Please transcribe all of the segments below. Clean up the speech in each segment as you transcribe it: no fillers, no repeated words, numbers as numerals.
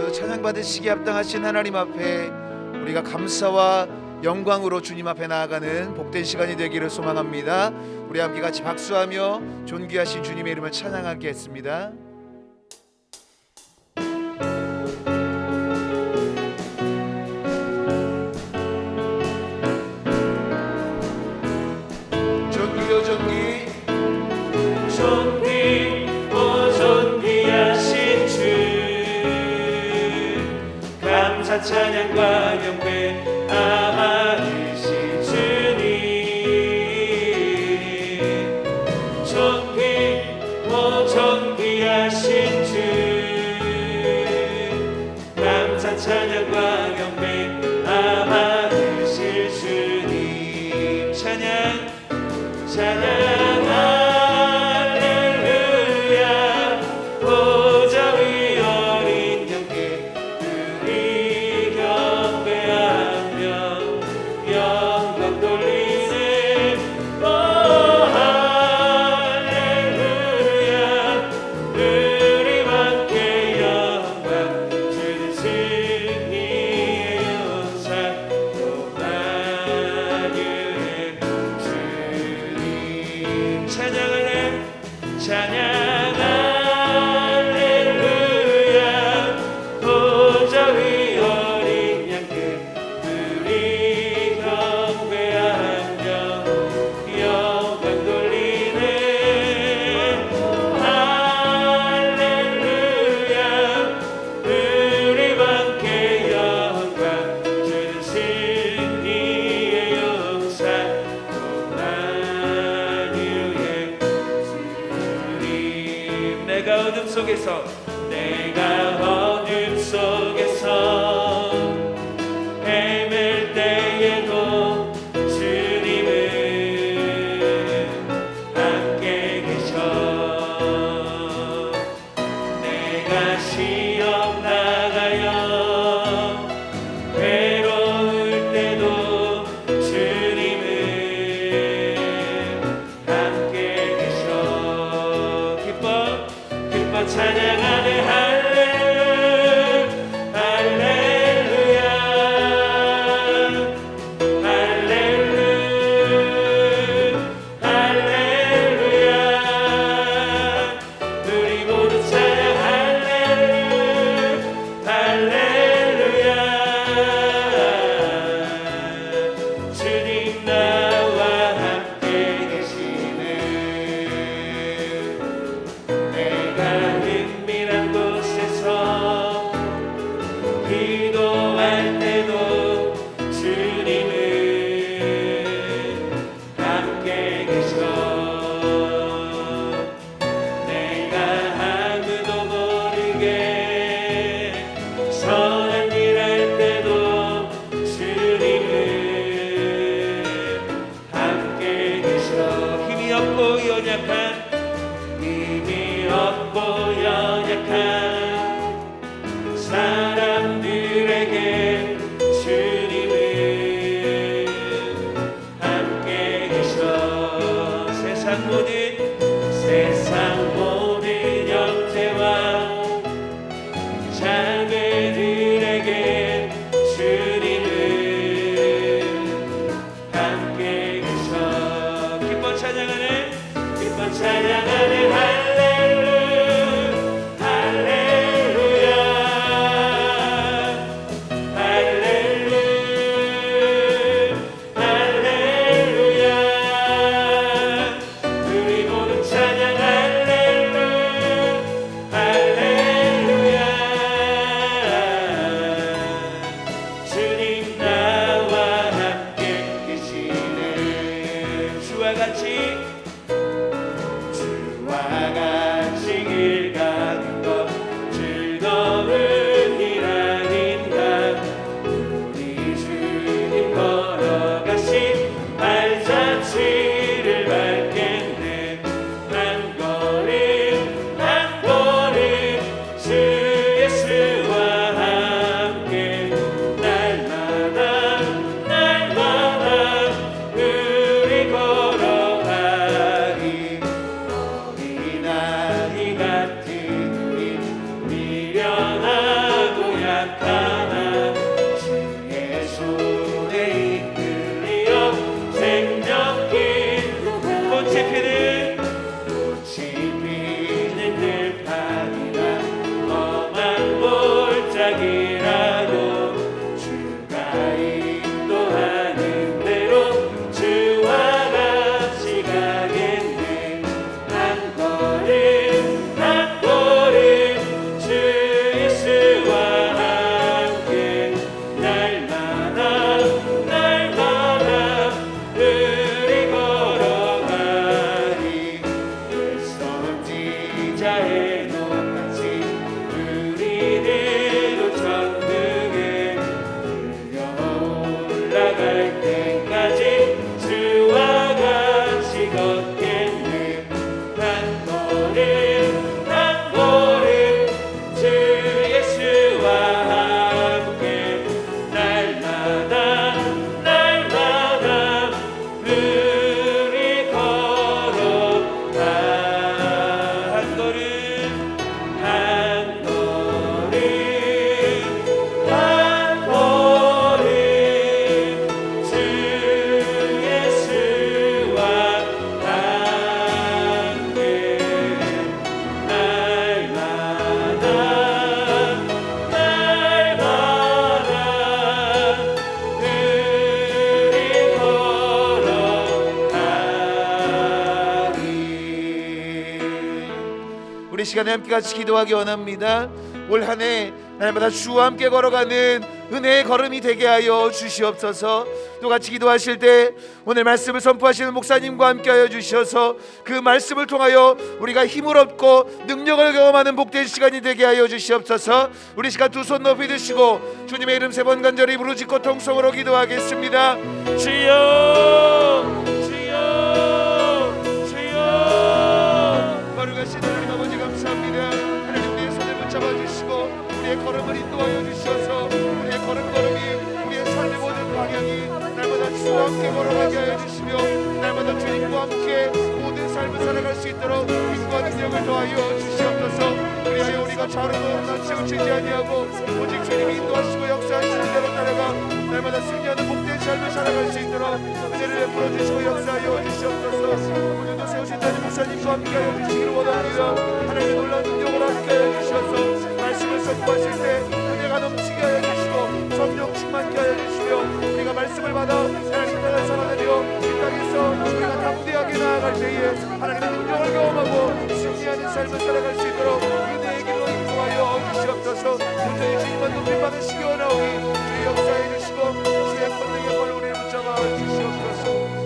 주시옵소서. 찬양받으시기에 합당하신 하나님 앞에 우리가 감사와 영광으로 주님 앞에 나아가는 복된 시간이 되기를 소망합니다. 우리 함께 같이 박수하며 존귀하신 주님의 이름을 찬양하겠습니다. 존귀요 존귀, 존귀, 존귀하신 주, 감사 찬양과 경배 받으신 주님. 존귀, 존귀하신 주, 감사 찬양과 경배 받으실 주님. 찬양 할렐루야. 보좌 위 어린 양께 우리 경배하며 영광 돌리네. 할렐루야. 우리 함께 영광 주는 승리의 용사 만유의 주님. 찬양할래 찬양 할렐루야. 보좌 위 어린 양께 우리 경배하며 영광 돌리네. 할렐루야. 우리 함께 영광 주는 승리의 용사 만유의 주님. 내가 어둠 속에서 헤맬 때에도 주님은 함께 계셔. 내가 시험 나가요 괴로울 때도 주님은 함께 계셔. 기뻐 찬양하네. 할렐루야. 할렐루야. 우리 모두 찬양. 할렐루야. 주님 나와 함께 계시네. 내가 은밀한 곳에 자의 높아진 우리를 천국에 올라갈 때까지 주와 같이 걷겠네. 한 걸음 한 걸음 주 예수와 함께 날마다 날마다 우리 걸어가. 한 걸음 한 걸음 한 걸음 주 예수와 함께 날마다 날마다 우리 걸어가리. 우리 시간에 함께 같이 기도하기 원합니다. 올 한 해 날마다 주와 함께 걸어가는 은혜의 걸음이 되게 하여 주시옵소서. 또 같이 기도하실 때 오늘 말씀을 선포하시는 목사님과 함께 하여 주셔서 그 말씀을 통하여 우리가 힘을 얻고 능력을 경험하는 복된 시간이 되게 하여 주시옵소서. 우리 시간 두 손 높이 드시고 주님의 이름 세 번 간절히 부르짖고 통성으로 기도하겠습니다. 주여 주여 주여. 거룩하신 하나님 아버지 감사합니다. 하나님 우리의 손을 붙잡아 주시고 우리의 걸음을 인도하여 주셔서 우리의 걸음걸음이 우리의 삶의 모든 방향이 날마다 주와 함께 걸어가게 하여 주시며 날마다 주님과 함께 모든 삶을 살아갈 수 있도록 힘과 능력을 더하여 주시옵소서. 그리하여 우리가 좌우로 치우치지 아니하고 오직 주님이 인도하시고 역사하시는 대로 따라가 날마다 승리하는 복된 삶을 살아갈 수 있도록 은혜를 베풀어 주시고 역사하여 주시옵소서. 오늘도 세우신 담임 목사님과 함께 하여 주시기를 원합니다. 하나님의 놀라운 능력을 함께 하여 주셔서 말씀을 선포하실 때 은혜가 넘치게 하여 주시고 성령 충만케 하여 주시며 우리가 말씀을 받아 하나님 나라를 살아가며 이 땅에서 우리가 담대하게 나아갈 때에 하나님의 능력을 경험하고 승리하는 삶을 살아갈 수 있도록 은혜의 길로 인도하여 주시옵소서. 온전히 주님만 높이 받으시기 원하오니 주의 역사해 주시고 주의 권능의 벌로 우리를 붙잡아 주시옵소서.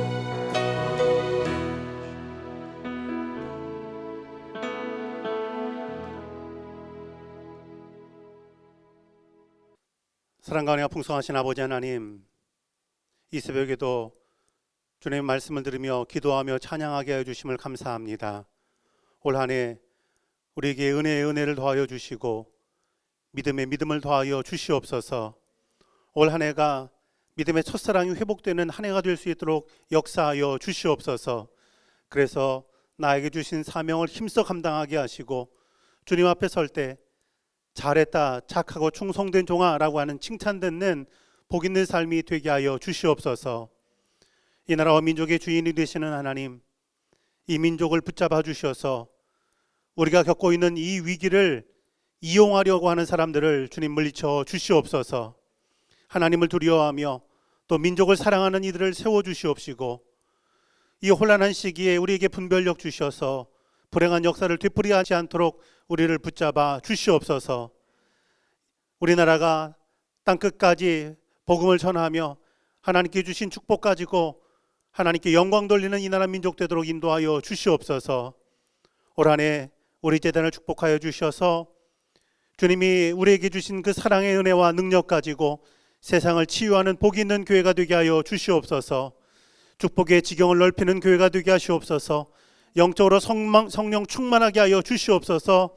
사랑과 은혜가 풍성하신 아버지 하나님, 이 새벽에도 주님의 말씀을 들으며 기도하며 찬양하게 하여 주심을 감사합니다. 올 한 해 우리에게 은혜의 은혜를 더하여 주시고 믿음의 믿음을 더하여 주시옵소서. 올 한 해가 믿음의 첫사랑이 회복되는 한 해가 될 수 있도록 역사하여 주시옵소서. 그래서 나에게 주신 사명을 힘써 감당하게 하시고 주님 앞에 설 때 잘했다, 착하고 충성된 종아라고 하는 칭찬 듣는 복 있는 삶이 되게 하여 주시옵소서. 이 나라와 민족의 주인이 되시는 하나님, 이 민족을 붙잡아 주셔서 우리가 겪고 있는 이 위기를 이용하려고 하는 사람들을 주님 물리쳐 주시옵소서. 하나님을 두려워하며 또 민족을 사랑하는 이들을 세워 주시옵시고 이 혼란한 시기에 우리에게 분별력 주셔서 불행한 역사를 되풀이하지 않도록 우리를 붙잡아 주시옵소서. 우리나라가 땅끝까지 복음을 전하며 하나님께 주신 축복 가지고 하나님께 영광 돌리는 이 나라 민족 되도록 인도하여 주시옵소서. 올 한 해 우리 재단을 축복하여 주셔서 주님이 우리에게 주신 그 사랑의 은혜와 능력 가지고 세상을 치유하는 복 있는 교회가 되게 하여 주시옵소서. 축복의 지경을 넓히는 교회가 되게 하시옵소서. 영적으로 성령 충만하게 하여 주시옵소서.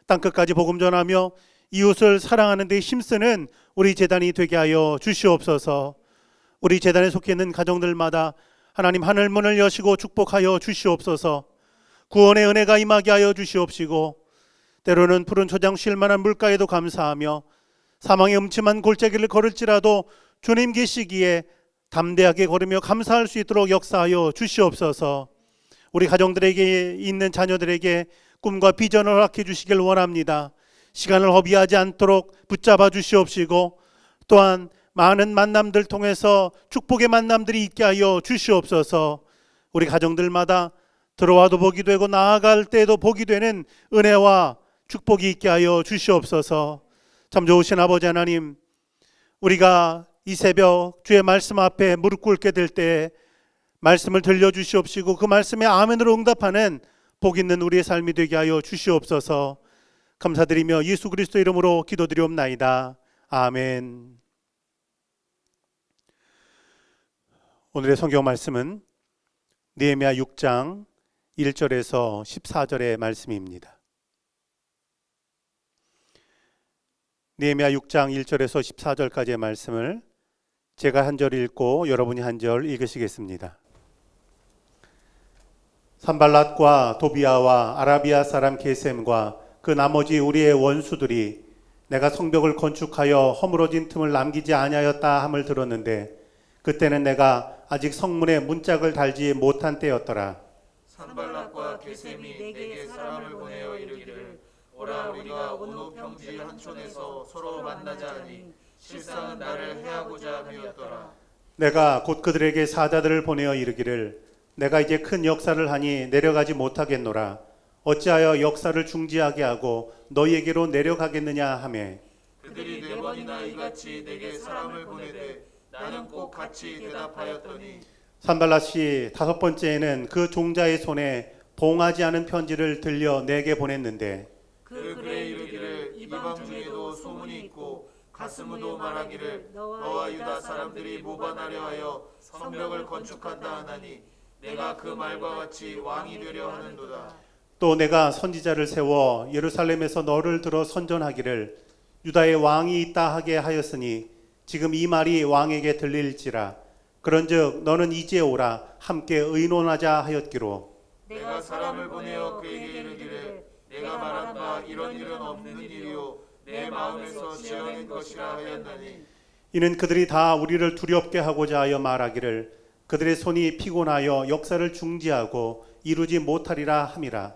땅끝까지 복음 전하며 이웃을 사랑하는 데 힘쓰는 우리 재단이 되게 하여 주시옵소서. 우리 재단에 속해 있는 가정들마다 하나님 하늘문을 여시고 축복하여 주시옵소서. 구원의 은혜가 임하게 하여 주시옵시고 때로는 푸른 초장 쉴 만한 물가에도 감사하며 사망의 음침한 골짜기를 걸을지라도 주님 계시기에 담대하게 걸으며 감사할 수 있도록 역사하여 주시옵소서. 우리 가정들에게 있는 자녀들에게 꿈과 비전을 허락해 주시길 원합니다. 시간을 허비하지 않도록 붙잡아 주시옵시고 또한 많은 만남들 통해서 축복의 만남들이 있게 하여 주시옵소서. 우리 가정들마다 들어와도 복이 되고 나아갈 때도 복이 되는 은혜와 축복이 있게 하여 주시옵소서. 참 좋으신 아버지 하나님, 우리가 이 새벽 주의 말씀 앞에 무릎 꿇게 될 때 말씀을 들려주시옵시고 그 말씀에 아멘으로 응답하는 복 있는 우리의 삶이 되게 하여 주시옵소서. 감사드리며 예수 그리스도 이름으로 기도드리옵나이다. 아멘. 오늘의 성경 말씀은 느헤미야 6장 1절에서 14절의 말씀입니다. 느헤미야 6장 1절에서 14절까지의 말씀을 제가 한 절 읽고 여러분이 한 절 읽으시겠습니다. 산발랏과 도비아와 아라비아 사람 게셈과 그 나머지 우리의 원수들이 내가 성벽을 건축하여 허물어진 틈을 남기지 아니하였다 함을 들었는데 그때는 내가 아직 성문에 문짝을 달지 못한 때였더라. 산발락과 게셈이 내게 사람을 보내어 이르기를 오라 우리가 오노 평지 한촌에서 서로 만나자 하니 실상은 나를 해하고자 함이었더라. 내가 곧 그들에게 사자들을 보내어 이르기를 내가 이제 큰 역사를 하니 내려가지 못하겠노라. 어찌하여 역사를 중지하게 하고 너희에게로 내려가겠느냐 하며 그들이 네 번이나 이같이 내게 사람을 보내되 나는 꼭 같이 대답하였더니 산발랏이 다섯 번째에는 그 종자의 손에 봉하지 않은 편지를 들려 내게 보냈는데 그 글에 이르기를 이방 중에도 소문이 있고 가스무도 말하기를 너와 유다 사람들이 모반하려 하여 성벽을 건축한다 하나니 내가 그 말과 같이 왕이 되려 하는도다. 또 내가 선지자를 세워 예루살렘에서 너를 들어 선전하기를 유다의 왕이 있다 하게 하였으니 지금 이 말이 왕에게 들릴지라. 그런즉 너는 이제 오라 함께 의논하자 하였기로 내가 사람을 보내어 그에게 이르기를 내가 말한 바 이런 일은 없는 일이요 내 마음에서 지어낸 것이라 하였나니 이는 그들이 다 우리를 두렵게 하고자 하여 말하기를 그들의 손이 피곤하여 역사를 중지하고 이루지 못하리라 함이라.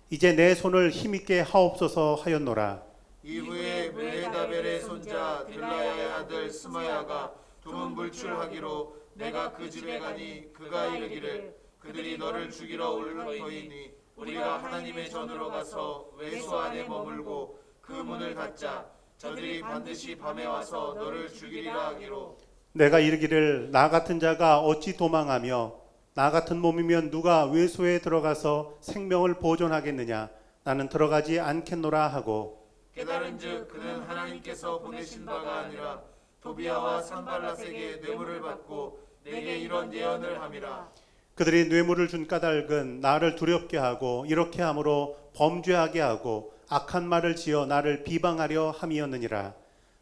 이제 내 손을 힘있게 하옵소서 하였노라. 이후에 메헤다벨의 손자 들라야의 아들 스마야가 두문불출하기로 내가 그 집에 가니 그가 이르기를 그들이 너를 죽이러 올 터이니 우리가 하나님의 전으로 가서 외소 안에 머물고 그 문을 닫자. 저들이 반드시 밤에 와서 너를 죽이리라 하기로 내가 이르기를 나 같은 자가 어찌 도망하며 나 같은 몸이면 누가 외소에 들어가서 생명을 보존하겠느냐. 나는 들어가지 않겠노라 하고 깨달은즉 그는 하나님께서 보내신 바가 아니라 도비아와 산발랏에게 뇌물을 받고 내게 이런 예언을 함이라. 그들이 뇌물을 준 까닭은 나를 두렵게 하고 이렇게 함으로 범죄하게 하고 악한 말을 지어 나를 비방하려 함이었느니라.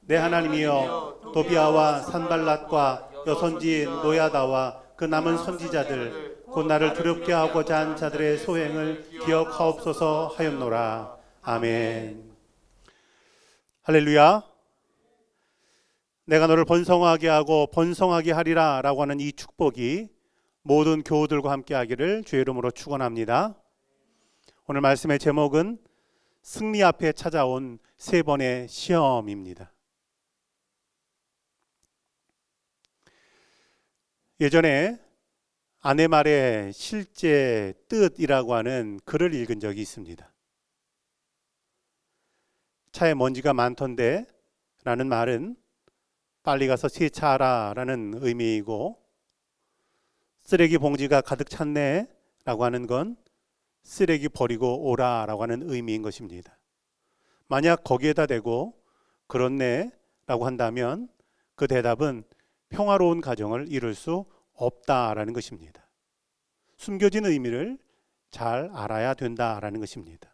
내 하나님이여 도비아와 산발랏과 여선지인 노야다와 그 남은 선지자들 곧 나를 두렵게 하고자 한 자들의 소행을 기억하옵소서 하였노라. 아멘. 할렐루야. 내가 너를 번성하게 하고 번성하게 하리라 라고 하는 이 축복이 모든 교우들과 함께 하기를 주의 이름으로 축원합니다. 오늘 말씀의 제목은 승리 앞에 찾아온 세 번의 시험입니다. 예전에 아내 말의 실제 뜻이라고 하는 글을 읽은 적이 있습니다. 차에 먼지가 많던데 라는 말은 빨리 가서 세차하라 라는 의미이고 쓰레기 봉지가 가득 찼네 라고 하는 건 쓰레기 버리고 오라 라고 하는 의미인 것입니다. 만약 거기에다 대고 그렇네 라고 한다면 그 대답은 평화로운 가정을 이룰 수 없다라는 것입니다. 숨겨진 의미를 잘 알아야 된다라는 것입니다.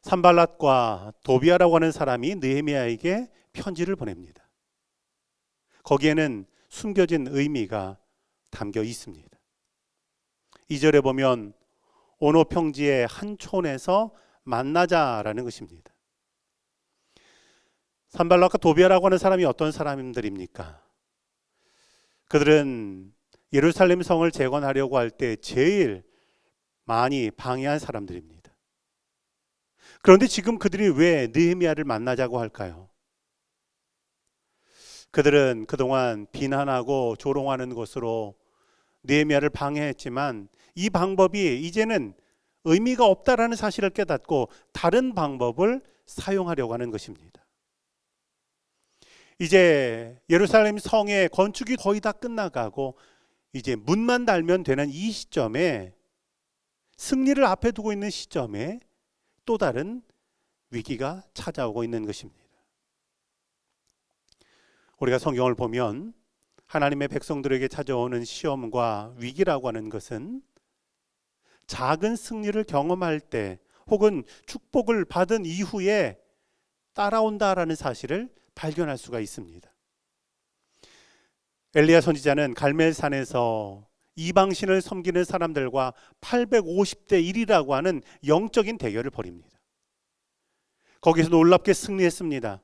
산발랏과 도비아라고 하는 사람이 느헤미야에게 편지를 보냅니다. 거기에는 숨겨진 의미가 담겨 있습니다. 2절에 보면 오노 평지의 한 촌에서 만나자라는 것입니다. 산발랏과 도비아라고 하는 사람이 어떤 사람들입니까? 그들은 예루살렘 성을 재건하려고 할 때 제일 많이 방해한 사람들입니다. 그런데 지금 그들이 왜 느헤미야를 만나자고 할까요? 그들은 그동안 비난하고 조롱하는 것으로 느헤미야를 방해했지만 이 방법이 이제는 의미가 없다라는 사실을 깨닫고 다른 방법을 사용하려고 하는 것입니다. 이제 예루살렘 성의 건축이 거의 다 끝나가고 이제 문만 달면 되는 이 시점에 승리를 앞에 두고 있는 시점에 또 다른 위기가 찾아오고 있는 것입니다. 우리가 성경을 보면 하나님의 백성들에게 찾아오는 시험과 위기라고 하는 것은 작은 승리를 경험할 때 혹은 축복을 받은 이후에 따라온다라는 사실을 발견할 수가 있습니다. 엘리야 선지자는 갈멜산에서 이방신을 섬기는 사람들과 850대 1이라고 하는 영적인 대결을 벌입니다. 거기서 놀랍게 승리했습니다.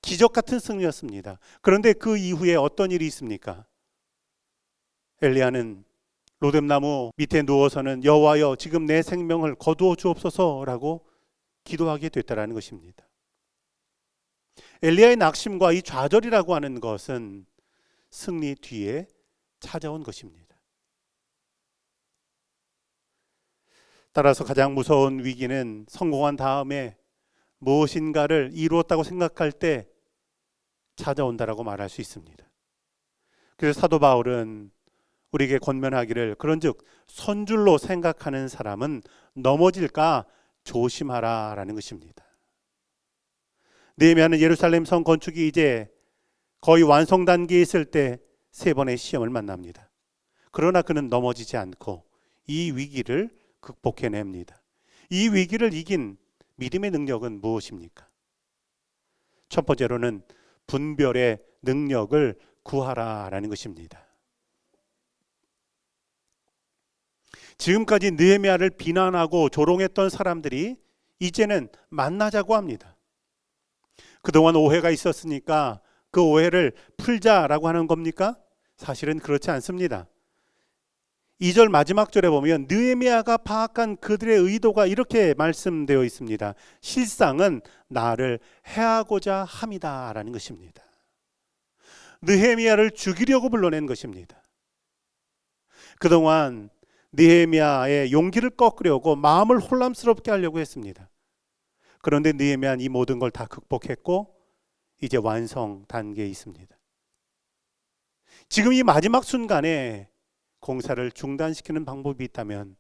기적 같은 승리였습니다. 그런데 그 이후에 어떤 일이 있습니까? 엘리야는 로뎀나무 밑에 누워서는 여호와여 지금 내 생명을 거두어 주옵소서라고 기도하게 됐다라는 것입니다. 엘리야의 낙심과 이 좌절이라고 하는 것은 승리 뒤에 찾아온 것입니다. 따라서 가장 무서운 위기는 성공한 다음에 무엇인가를 이루었다고 생각할 때 찾아온다라고 말할 수 있습니다. 그래서 사도 바울은 우리에게 권면하기를 그런즉 선줄로 생각하는 사람은 넘어질까 조심하라라는 것입니다. 느헤미야는 예루살렘 성 건축이 이제 거의 완성 단계에 있을 때 세 번의 시험을 만납니다. 그러나 그는 넘어지지 않고 이 위기를 극복해냅니다. 이 위기를 이긴 믿음의 능력은 무엇입니까? 첫 번째로는 분별의 능력을 구하라라는 것입니다. 지금까지 느헤미야를 비난하고 조롱했던 사람들이 이제는 만나자고 합니다. 그동안 오해가 있었으니까 그 오해를 풀자라고 하는 겁니까? 사실은 그렇지 않습니다. 2절 마지막 절에 보면 느헤미야가 파악한 그들의 의도가 이렇게 말씀되어 있습니다. 실상은 나를 해하고자 함이다라는 것입니다. 느헤미야를 죽이려고 불러낸 것입니다. 그동안 느헤미야의 용기를 꺾으려고 마음을 혼란스럽게 하려고 했습니다. 그런데 느헤미야는 이 모든 걸 다 극복했고 이제 완성 단계에 있습니다. 지금 이 마지막 순간에 공사를 중단시키는 방법이 있다면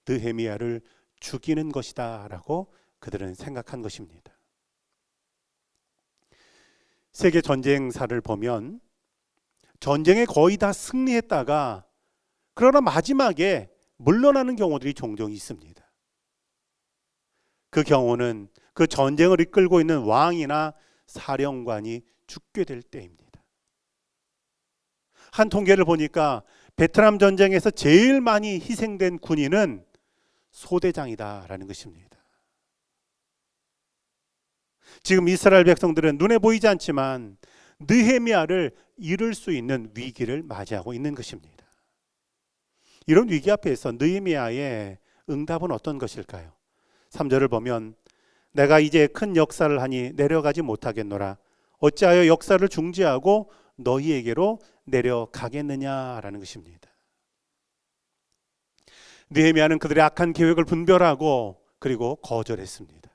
느헤미야를 죽이는 것이다 라고 그들은 생각한 것입니다. 세계 전쟁사를 보면 전쟁에 거의 다 승리했다가 그러나 마지막에 물러나는 경우들이 종종 있습니다. 그 경우는 그 전쟁을 이끌고 있는 왕이나 사령관이 죽게 될 때입니다. 한 통계를 보니까 베트남 전쟁에서 제일 많이 희생된 군인은 소대장이다라는 것입니다. 지금 이스라엘 백성들은 눈에 보이지 않지만 느헤미야를 잃을 수 있는 위기를 맞이하고 있는 것입니다. 이런 위기 앞에서 느헤미야의 응답은 어떤 것일까요? 3절을 보면 내가 이제 큰 역사를 하니 내려가지 못하겠노라. 어찌하여 역사를 중지하고 너희에게로 내려가겠느냐라는 것입니다. 느헤미야는 그들의 악한 계획을 분별하고 그리고 거절했습니다.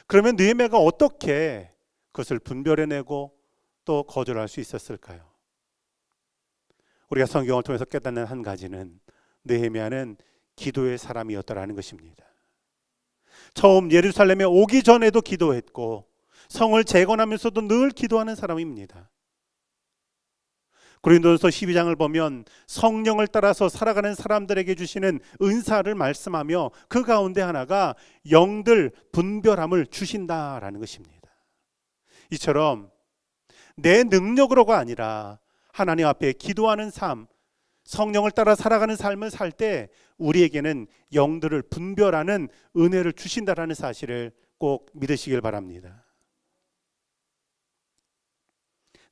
그러면 느헤미야가 어떻게 그것을 분별해내고 또 거절할 수 있었을까요? 우리가 성경을 통해서 깨닫는 한 가지는 느헤미야는 기도의 사람이었다라는 것입니다. 처음 예루살렘에 오기 전에도 기도했고 성을 재건하면서도 늘 기도하는 사람입니다. 고린도전서 12장을 보면 성령을 따라서 살아가는 사람들에게 주시는 은사를 말씀하며 그 가운데 하나가 영들 분별함을 주신다라는 것입니다. 이처럼 내 능력으로가 아니라 하나님 앞에 기도하는 삶, 성령을 따라 살아가는 삶을 살 때 우리에게는 영들을 분별하는 은혜를 주신다라는 사실을 꼭 믿으시길 바랍니다.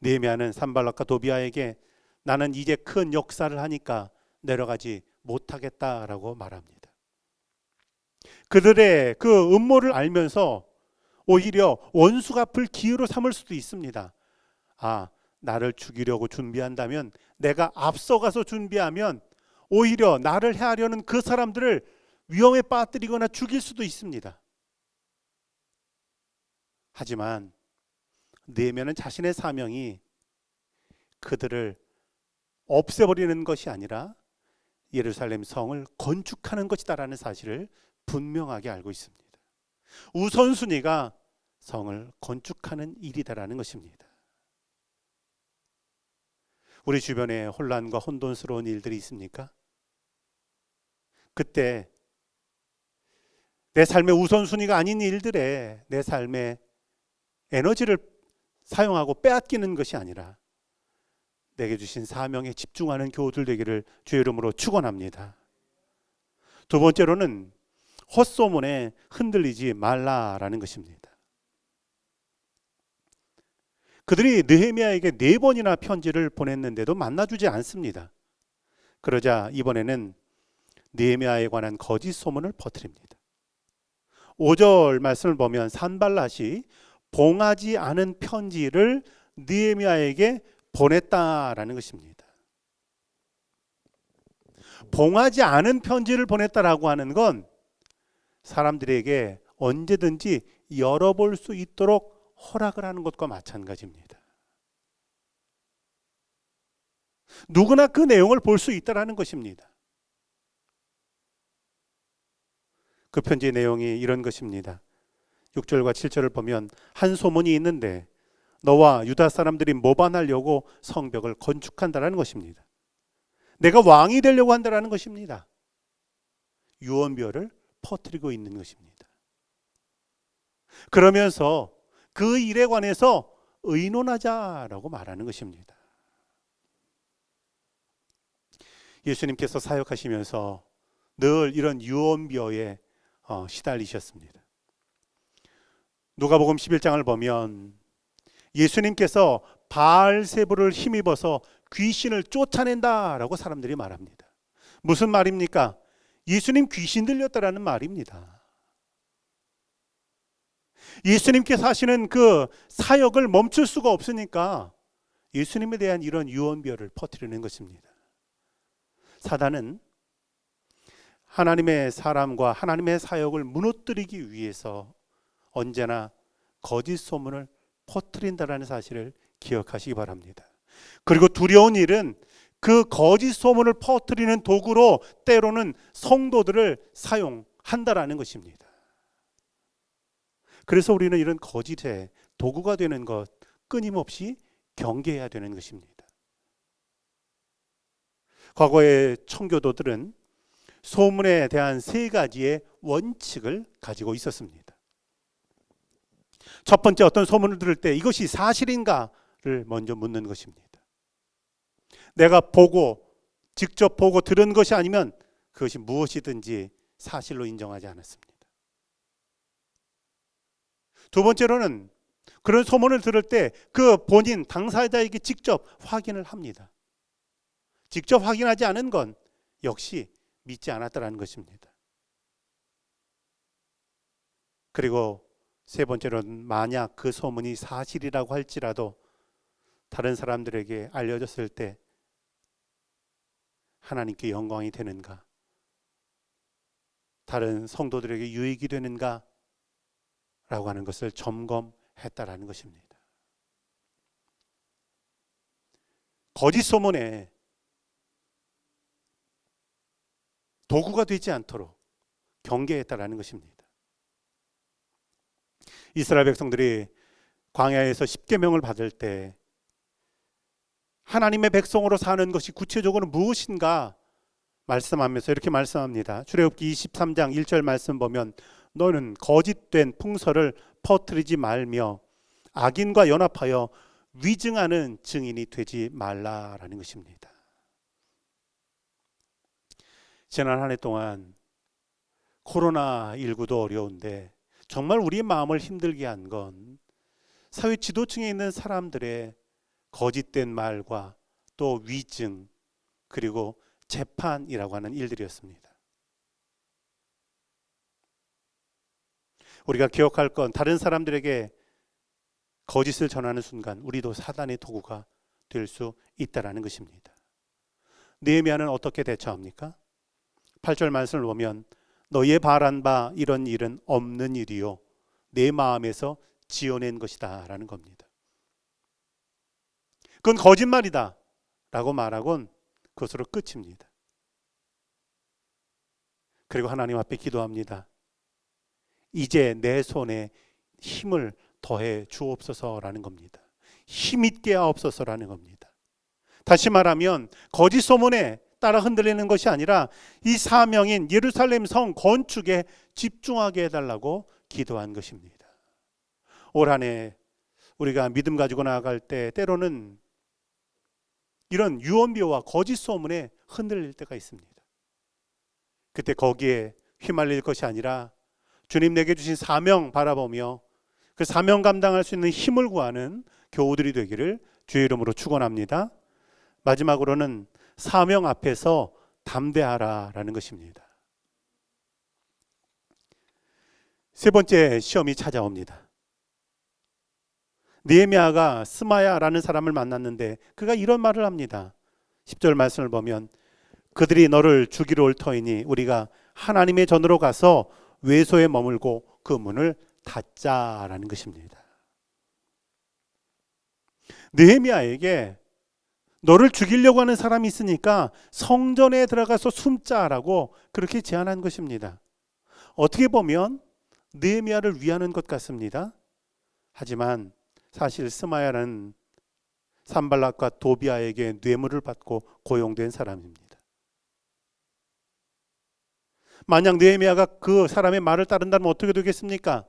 느헤미야는 산발락과 도비아에게 나는 이제 큰 역사를 하니까 내려가지 못하겠다라고 말합니다. 그들의 그 음모를 알면서 오히려 원수 갚을 기회로 삼을 수도 있습니다. 아, 나를 죽이려고 준비한다면 내가 앞서가서 준비하면 오히려 나를 해하려는 그 사람들을 위험에 빠뜨리거나 죽일 수도 있습니다. 하지만 느헤미야는 자신의 사명이 그들을 없애버리는 것이 아니라 예루살렘 성을 건축하는 것이다라는 사실을 분명하게 알고 있습니다. 우선순위가 성을 건축하는 일이다라는 것입니다. 우리 주변에 혼란과 혼돈스러운 일들이 있습니까? 그때 내 삶의 우선순위가 아닌 일들에 내 삶의 에너지를 사용하고 빼앗기는 것이 아니라 내게 주신 사명에 집중하는 교우들 되기를 주의 이름으로 축원합니다. 두 번째로는 헛소문에 흔들리지 말라라는 것입니다. 그들이 느헤미야에게 4번이나 편지를 보냈는데도 만나주지 않습니다. 그러자 이번에는 느헤미야에 관한 거짓 소문을 퍼뜨립니다. 5절 말씀을 보면 산발랏이 봉하지 않은 편지를 느헤미야에게 보냈다라는 것입니다. 봉하지 않은 편지를 보냈다라고 하는 건 사람들에게 언제든지 열어볼 수 있도록 허락을 하는 것과 마찬가지입니다. 누구나 그 내용을 볼 수 있다라는 것입니다. 그 편지의 내용이 이런 것입니다. 6절과 7절을 보면 한 소문이 있는데 너와 유다 사람들이 모반하려고 성벽을 건축한다라는 것입니다. 내가 왕이 되려고 한다라는 것입니다. 유언비어를 퍼뜨리고 있는 것입니다. 그러면서 그 일에 관해서 의논하자라고 말하는 것입니다. 예수님께서 사역하시면서 늘 이런 유언비어에 시달리셨습니다. 누가복음 11장을 보면 예수님께서 바알세불을 힘입어서 귀신을 쫓아낸다라고 사람들이 말합니다. 무슨 말입니까? 예수님 귀신 들렸다라는 말입니다. 예수님께서 하시는 그 사역을 멈출 수가 없으니까 예수님에 대한 이런 유언비어를 퍼뜨리는 것입니다. 사단은 하나님의 사람과 하나님의 사역을 무너뜨리기 위해서 언제나 거짓 소문을 퍼뜨린다라는 사실을 기억하시기 바랍니다. 그리고 두려운 일은 그 거짓 소문을 퍼뜨리는 도구로 때로는 성도들을 사용한다라는 것입니다. 그래서 우리는 이런 거짓의 도구가 되는 것 끊임없이 경계해야 되는 것입니다. 과거의 청교도들은 소문에 대한 3가지의 원칙을 가지고 있었습니다. 첫 번째, 어떤 소문을 들을 때 이것이 사실인가를 먼저 묻는 것입니다. 내가 직접 보고 들은 것이 아니면 그것이 무엇이든지 사실로 인정하지 않았습니다. 두 번째로는 그런 소문을 들을 때 그 본인 당사자에게 직접 확인을 합니다. 직접 확인하지 않은 건 역시 믿지 않았다라는 것입니다. 그리고 세 번째로는 만약 그 소문이 사실이라고 할지라도 다른 사람들에게 알려졌을 때 하나님께 영광이 되는가, 다른 성도들에게 유익이 되는가 라고 하는 것을 점검했다라는 것입니다. 거짓 소문에 도구가 되지 않도록 경계했다라는 것입니다. 이스라엘 백성들이 광야에서 십계명을 받을 때 하나님의 백성으로 사는 것이 구체적으로 무엇인가 말씀하면서 이렇게 말씀합니다. 출애굽기 23장 1절 말씀 보면 너는 거짓된 풍설을 퍼뜨리지 말며 악인과 연합하여 위증하는 증인이 되지 말라라는 것입니다. 지난 한 해 동안 코로나19도 어려운데 정말 우리의 마음을 힘들게 한 건 사회 지도층에 있는 사람들의 거짓된 말과 또 위증 그리고 재판이라고 하는 일들이었습니다. 우리가 기억할 건 다른 사람들에게 거짓을 전하는 순간 우리도 사단의 도구가 될 수 있다는 것입니다. 느헤미야는 어떻게 대처합니까? 8절 말씀을 보면 너희의 바란 바 이런 일은 없는 일이요 내 마음에서 지어낸 것이다 라는 겁니다. 그건 거짓말이다 라고 말하곤 그것으로 끝입니다. 그리고 하나님 앞에 기도합니다. 이제 내 손에 힘을 더해 주옵소서라는 겁니다. 힘있게 하옵소서라는 겁니다. 다시 말하면 거짓 소문에 따라 흔들리는 것이 아니라 이 사명인 예루살렘 성 건축에 집중하게 해달라고 기도한 것입니다. 올 한 해 우리가 믿음 가지고 나아갈 때 때로는 이런 유언비어와 거짓 소문에 흔들릴 때가 있습니다. 그때 거기에 휘말릴 것이 아니라 주님 내게 주신 사명 바라보며 그 사명 감당할 수 있는 힘을 구하는 교우들이 되기를 주의 이름으로 축원합니다. 마지막으로는 사명 앞에서 담대하라라는 것입니다. 세 번째 시험이 찾아옵니다. 느헤미야가 스마야라는 사람을 만났는데 그가 이런 말을 합니다. 10절 말씀을 보면 그들이 너를 죽이러 올 터이니 우리가 하나님의 전으로 가서 외소에 머물고 그 문을 닫자라는 것입니다. 느헤미야에게 너를 죽이려고 하는 사람이 있으니까 성전에 들어가서 숨자라고 그렇게 제안한 것입니다. 어떻게 보면 느헤미야를 위하는 것 같습니다. 하지만 사실 스마야는 산발락과 도비아에게 뇌물을 받고 고용된 사람입니다. 만약 느헤미야가 그 사람의 말을 따른다면 어떻게 되겠습니까?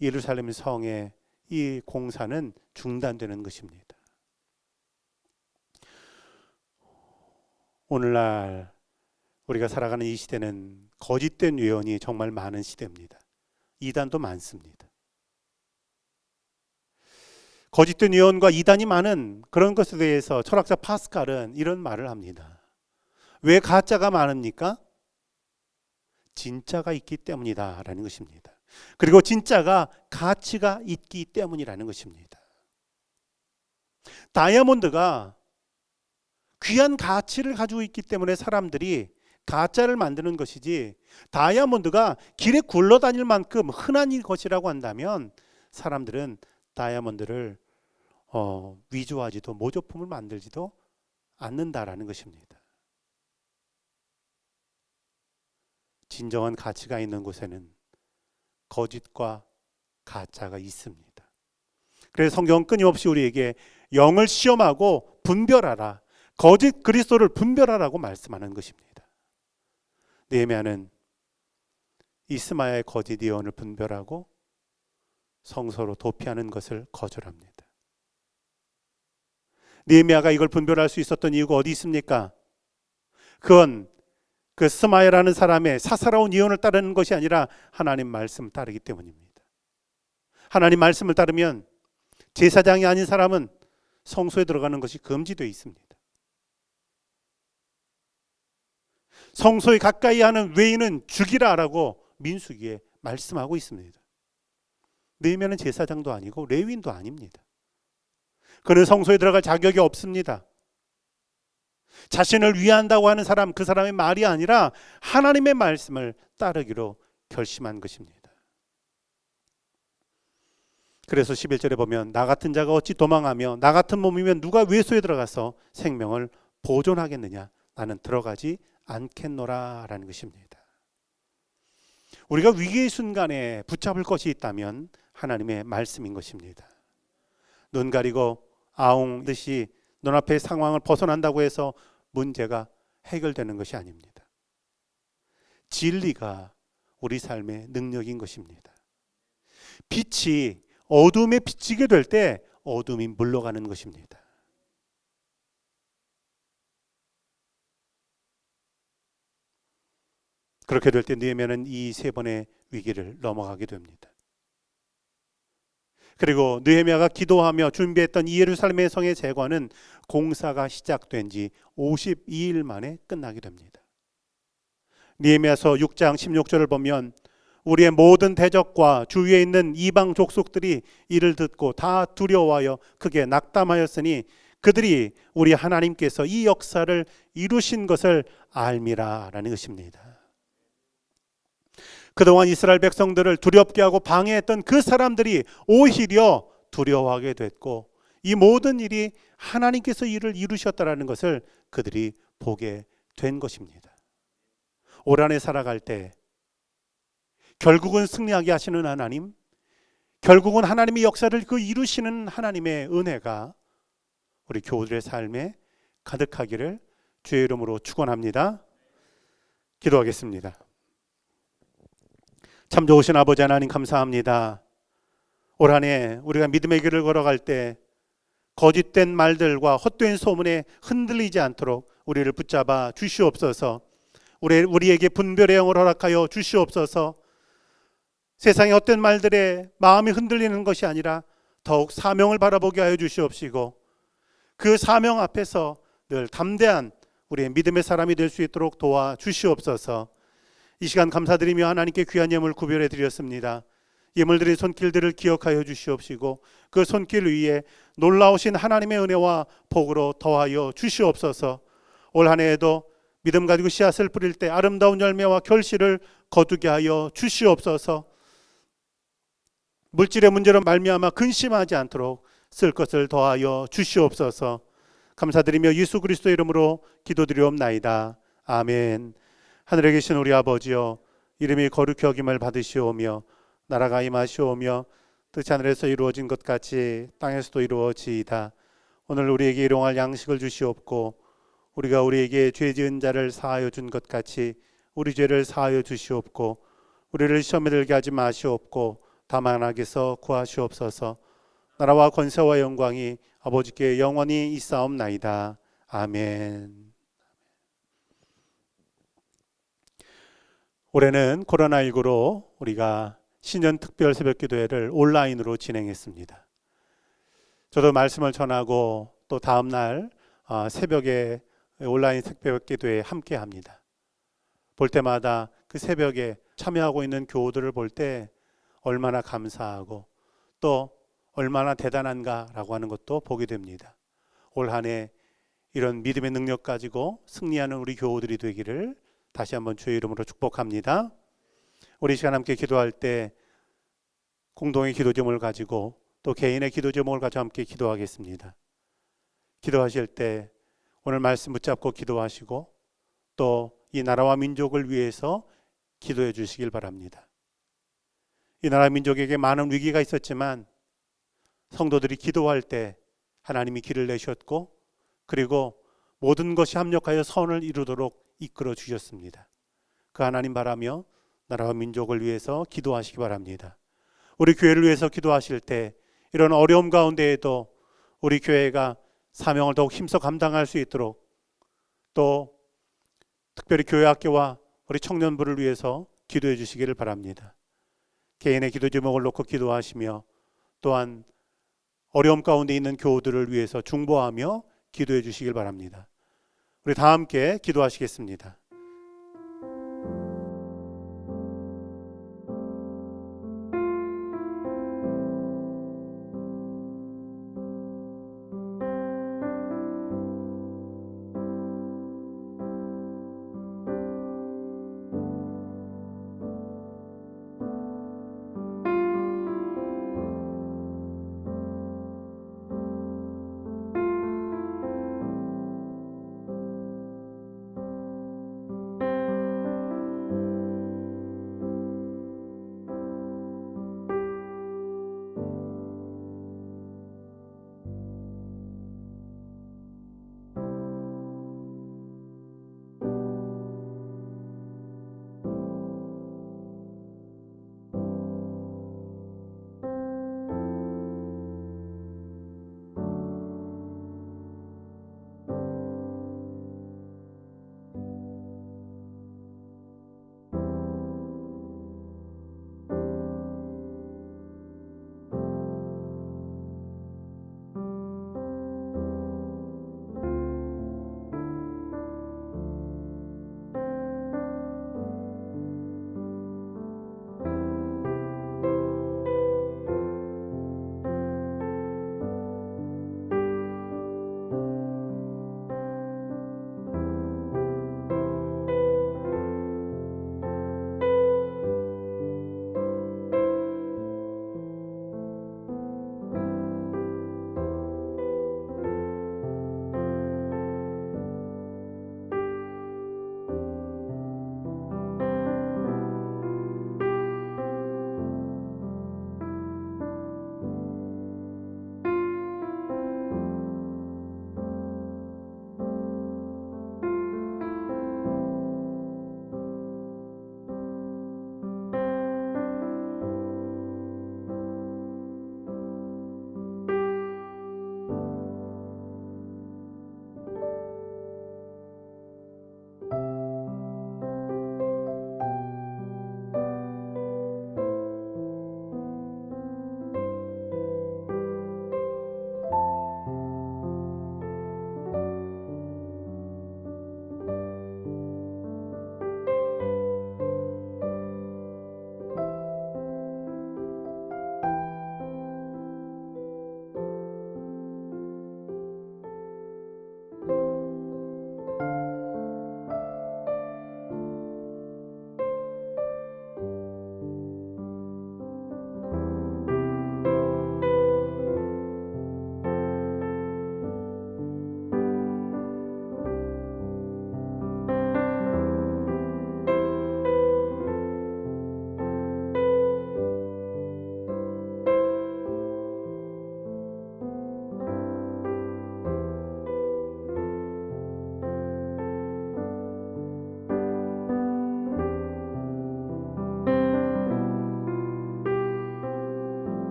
예루살렘 성의 이 공사는 중단되는 것입니다. 오늘날 우리가 살아가는 이 시대는 거짓된 예언이 정말 많은 시대입니다. 이단도 많습니다. 거짓된 예언과 이단이 많은 그런 것에 대해서 철학자 파스칼은 이런 말을 합니다. 왜 가짜가 많습니까? 진짜가 있기 때문이다 라는 것입니다. 그리고 진짜가 가치가 있기 때문이라는 것입니다. 다이아몬드가 귀한 가치를 가지고 있기 때문에 사람들이 가짜를 만드는 것이지, 다이아몬드가 길에 굴러다닐 만큼 흔한 것이라고 한다면 사람들은 다이아몬드를 위조하지도 모조품을 만들지도 않는다라는 것입니다. 진정한 가치가 있는 곳에는 거짓과 가짜가 있습니다. 그래서 성경은 끊임없이 우리에게 영을 시험하고 분별하라, 거짓 그리스도를 분별하라고 말씀하는 것입니다. 느헤미야는 이스마야의 거짓 예언을 분별하고 성소로 도피하는 것을 거절합니다. 느헤미야가 이걸 분별할 수 있었던 이유가 어디 있습니까? 그건 그 스마야라는 사람의 사사로운 예언을 따르는 것이 아니라 하나님 말씀을 따르기 때문입니다. 하나님 말씀을 따르면 제사장이 아닌 사람은 성소에 들어가는 것이 금지되어 있습니다. 성소에 가까이 하는 외인은 죽이라라고 민수기에 말씀하고 있습니다. 느헤미야는 제사장도 아니고 레위인도 아닙니다. 그는 성소에 들어갈 자격이 없습니다. 자신을 위한다고 하는 사람, 그 사람의 말이 아니라 하나님의 말씀을 따르기로 결심한 것입니다. 그래서 11절에 보면 나 같은 자가 어찌 도망하며 나 같은 몸이면 누가 외소에 들어가서 생명을 보존하겠느냐, 나는 들어가지 않겠노라 라는 것입니다. 우리가 위기의 순간에 붙잡을 것이 있다면 하나님의 말씀인 것입니다. 눈 가리고 아웅 듯이 눈앞의 상황을 벗어난다고 해서 문제가 해결되는 것이 아닙니다. 진리가 우리 삶의 능력인 것입니다. 빛이 어둠에 비치게 될 때 어둠이 물러가는 것입니다. 그렇게 될 때 느헤미야는 이 세 번의 위기를 넘어가게 됩니다. 그리고 느헤미야가 기도하며 준비했던 이 예루살렘의 성의 재건은 공사가 시작된 지 52일 만에 끝나게 됩니다. 느헤미야서 6장 16절을 보면 우리의 모든 대적과 주위에 있는 이방 족속들이 이를 듣고 다 두려워하여 크게 낙담하였으니 그들이 우리 하나님께서 이 역사를 이루신 것을 알미라 라는 것입니다. 그동안 이스라엘 백성들을 두렵게 하고 방해했던 그 사람들이 오히려 두려워하게 됐고, 이 모든 일이 하나님께서 일을 이루셨다라는 것을 그들이 보게 된 것입니다. 올 한 해 살아갈 때 결국은 승리하게 하시는 하나님, 결국은 하나님의 역사를 그 이루시는 하나님의 은혜가 우리 교우들의 삶에 가득하기를 주의 이름으로 축원합니다. 기도하겠습니다. 참 좋으신 아버지 하나님 감사합니다. 올 한 해 우리가 믿음의 길을 걸어갈 때 거짓된 말들과 헛된 소문에 흔들리지 않도록 우리를 붙잡아 주시옵소서. 우리에게 분별의 영을 허락하여 주시옵소서. 세상의 헛된 말들에 마음이 흔들리는 것이 아니라 더욱 사명을 바라보게 하여 주시옵시고 그 사명 앞에서 늘 담대한 우리의 믿음의 사람이 될 수 있도록 도와 주시옵소서. 이 시간 감사드리며 하나님께 귀한 예물 구별해 드렸습니다. 예물 드린 손길들을 기억하여 주시옵시고 그 손길 위에 놀라우신 하나님의 은혜와 복으로 더하여 주시옵소서. 올 한 해에도 믿음 가지고 씨앗을 뿌릴 때 아름다운 열매와 결실을 거두게 하여 주시옵소서. 물질의 문제로 말미암아 근심하지 않도록 쓸 것을 더하여 주시옵소서. 감사드리며 예수 그리스도의 이름으로 기도드리옵나이다. 아멘. 하늘에 계신 우리 아버지여, 이름이 거룩히 여김을 받으시오며 나라가 임하시오며 뜻이 하늘에서 이루어진 것 같이 땅에서도 이루어지이다. 오늘 우리에게 일용할 양식을 주시옵고 우리가 우리에게 죄 지은 자를 사하여 준 것 같이 우리 죄를 사하여 주시옵고 우리를 시험에 들게 하지 마시옵고 다만 악에서 구하시옵소서. 나라와 권세와 영광이 아버지께 영원히 있사옵나이다. 아멘. 올해는 코로나19로 우리가 신년 특별 새벽기도회를 온라인으로 진행했습니다. 저도 말씀을 전하고 또 다음 날 새벽에 온라인 새벽기도회에 함께합니다. 볼 때마다 그 새벽에 참여하고 있는 교우들을 볼 때 얼마나 감사하고 또 얼마나 대단한가라고 하는 것도 보게 됩니다. 올 한 해 이런 믿음의 능력 가지고 승리하는 우리 교우들이 되기를 다시 한번 주의 이름으로 축복합니다. 우리 시간 함께 기도할 때 공동의 기도 제목을 가지고 또 개인의 기도 제목을 가지고 함께 기도하겠습니다. 기도하실 때 오늘 말씀 붙잡고 기도하시고 또 이 나라와 민족을 위해서 기도해 주시길 바랍니다. 이 나라 민족에게 많은 위기가 있었지만 성도들이 기도할 때 하나님이 길을 내셨고 그리고 모든 것이 합력하여 선을 이루도록 이끌어 주셨습니다. 그 하나님 바라며 나라와 민족을 위해서 기도하시기 바랍니다. 우리 교회를 위해서 기도하실 때 이런 어려움 가운데에도 우리 교회가 사명을 더욱 힘써 감당할 수 있도록 또 특별히 교회 학교와 우리 청년부를 위해서 기도해 주시기를 바랍니다. 개인의 기도 제목을 놓고 기도하시며 또한 어려움 가운데 있는 교우들을 위해서 중보하며 기도해 주시길 바랍니다. 우리 다 함께 기도하시겠습니다.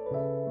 주옵소서.